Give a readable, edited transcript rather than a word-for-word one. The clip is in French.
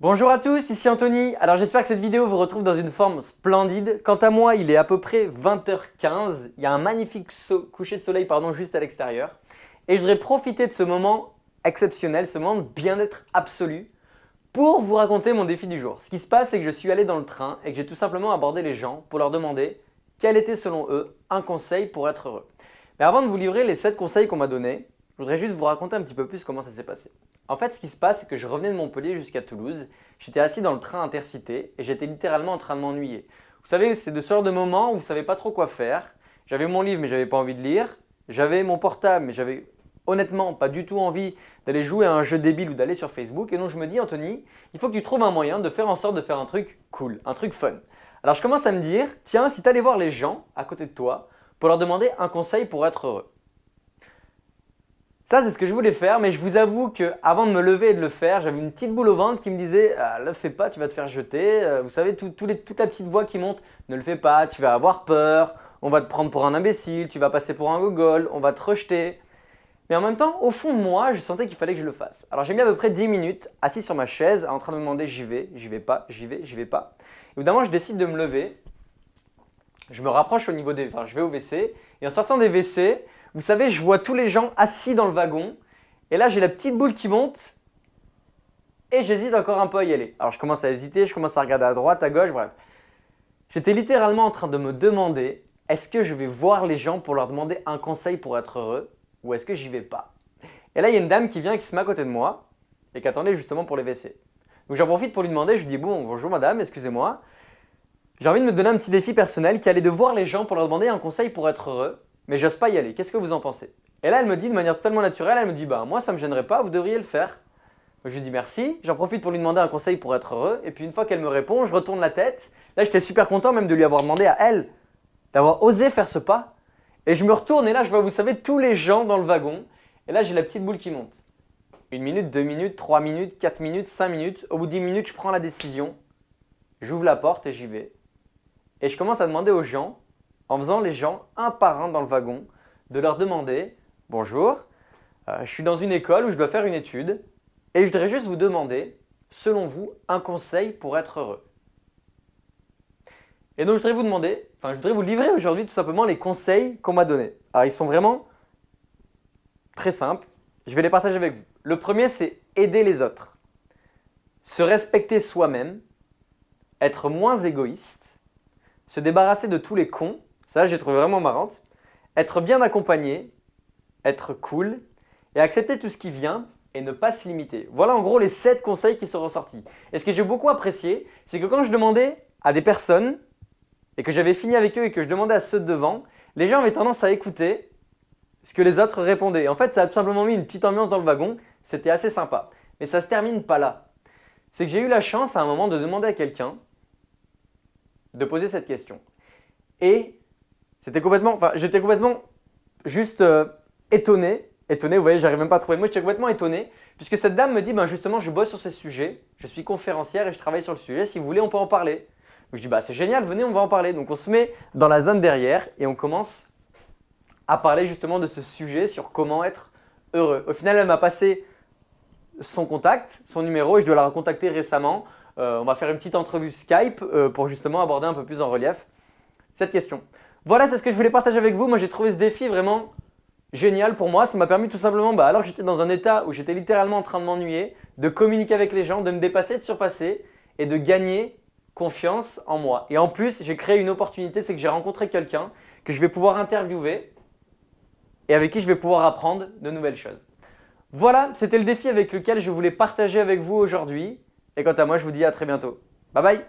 Bonjour à tous, ici Anthony. Alors j'espère que cette vidéo vous retrouve dans une forme splendide. Quant à moi, il est à peu près 20h15. Il y a un magnifique coucher de soleil juste à l'extérieur. Et je voudrais profiter de ce moment exceptionnel, ce moment de bien-être absolu pour vous raconter mon défi du jour. Ce qui se passe, c'est que je suis allé dans le train et que j'ai tout simplement abordé les gens pour leur demander quel était selon eux un conseil pour être heureux. Mais avant de vous livrer les 7 conseils qu'on m'a donnés, je voudrais juste vous raconter un petit peu plus comment ça s'est passé. En fait, ce qui se passe, c'est que je revenais de Montpellier jusqu'à Toulouse. J'étais assis dans le train intercité et j'étais littéralement en train de m'ennuyer. Vous savez, c'est de ce genre de moment où vous ne savez pas trop quoi faire. J'avais mon livre mais je n'avais pas envie de lire. J'avais mon portable mais j'avais honnêtement pas du tout envie d'aller jouer à un jeu débile ou d'aller sur Facebook. Et donc je me dis, Anthony, il faut que tu trouves un moyen de faire en sorte de faire un truc cool, un truc fun. Alors je commence à me dire, tiens, si tu allais voir les gens à côté de toi pour leur demander un conseil pour être heureux. Ça, c'est ce que je voulais faire, mais je vous avoue qu'avant de me lever et de le faire, j'avais une petite boule au ventre qui me disait « le fais pas, tu vas te faire jeter ». Vous savez, toute la petite voix qui monte « ne le fais pas, tu vas avoir peur, on va te prendre pour un imbécile, tu vas passer pour un gogol, on va te rejeter ». Mais en même temps, au fond de moi, je sentais qu'il fallait que je le fasse. Alors j'ai mis à peu près 10 minutes assis sur ma chaise en train de me demander « j'y vais pas, j'y vais pas ». Et évidemment, je décide de me lever, je me rapproche au niveau je vais au WC et en sortant des WC, vous savez, je vois tous les gens assis dans le wagon et là j'ai la petite boule qui monte et j'hésite encore un peu à y aller. Alors je commence à hésiter, je commence à regarder à droite, à gauche, bref. J'étais littéralement en train de me demander est-ce que je vais voir les gens pour leur demander un conseil pour être heureux ou est-ce que j'y vais pas. Et là il y a une dame qui vient et qui se met à côté de moi et qui attendait justement pour les WC. Donc j'en profite pour lui demander, je lui dis bon, bonjour madame, excusez-moi. J'ai envie de me donner un petit défi personnel qui allait de voir les gens pour leur demander un conseil pour être heureux. Mais j'ose pas y aller, qu'est-ce que vous en pensez? Et là elle me dit de manière totalement naturelle, elle me dit bah moi ça me gênerait pas, vous devriez le faire. Donc je lui dis merci, j'en profite pour lui demander un conseil pour être heureux et puis une fois qu'elle me répond, je retourne la tête. Là j'étais super content même de lui avoir demandé à elle d'avoir osé faire ce pas. Et je me retourne et là je vois vous savez tous les gens dans le wagon et là j'ai la petite boule qui monte. 1 minute, 2 minutes, 3 minutes, 4 minutes, 5 minutes, au bout de 10 minutes je prends la décision, j'ouvre la porte et j'y vais. Et je commence à demander aux gens en faisant les gens un par un dans le wagon, de leur demander « Bonjour, je suis dans une école où je dois faire une étude et je voudrais juste vous demander, selon vous, un conseil pour être heureux. » Et donc je voudrais vous livrer aujourd'hui tout simplement les conseils qu'on m'a donnés. Alors ils sont vraiment très simples, je vais les partager avec vous. Le premier c'est aider les autres, se respecter soi-même, être moins égoïste, se débarrasser de tous les cons. Ça, j'ai trouvé vraiment marrante. Être bien accompagné, être cool et accepter tout ce qui vient et ne pas se limiter. Voilà en gros les 7 conseils qui sont ressortis. Et ce que j'ai beaucoup apprécié, c'est que quand je demandais à des personnes et que j'avais fini avec eux et que je demandais à ceux de devant, les gens avaient tendance à écouter ce que les autres répondaient. En fait, ça a tout simplement mis une petite ambiance dans le wagon. C'était assez sympa. Mais ça ne se termine pas là. C'est que j'ai eu la chance à un moment de demander à quelqu'un de poser cette question. Et j'étais complètement juste étonné, vous voyez, j'arrive même pas à trouver le mot, j'étais complètement étonné, puisque cette dame me dit, justement, je bosse sur ces sujets, je suis conférencière et je travaille sur le sujet, si vous voulez, on peut en parler. Donc je dis, c'est génial, venez, on va en parler. Donc on se met dans la zone derrière et on commence à parler justement de ce sujet sur comment être heureux. Au final, elle m'a passé son contact, son numéro et je dois la recontacter récemment. On va faire une petite entrevue Skype pour justement aborder un peu plus en relief cette question. Voilà, c'est ce que je voulais partager avec vous. Moi, j'ai trouvé ce défi vraiment génial pour moi. Ça m'a permis tout simplement, alors que j'étais dans un état où j'étais littéralement en train de m'ennuyer, de communiquer avec les gens, de me dépasser, de surpasser et de gagner confiance en moi. Et en plus, j'ai créé une opportunité, c'est que j'ai rencontré quelqu'un que je vais pouvoir interviewer et avec qui je vais pouvoir apprendre de nouvelles choses. Voilà, c'était le défi avec lequel je voulais partager avec vous aujourd'hui. Et quant à moi, je vous dis à très bientôt. Bye bye!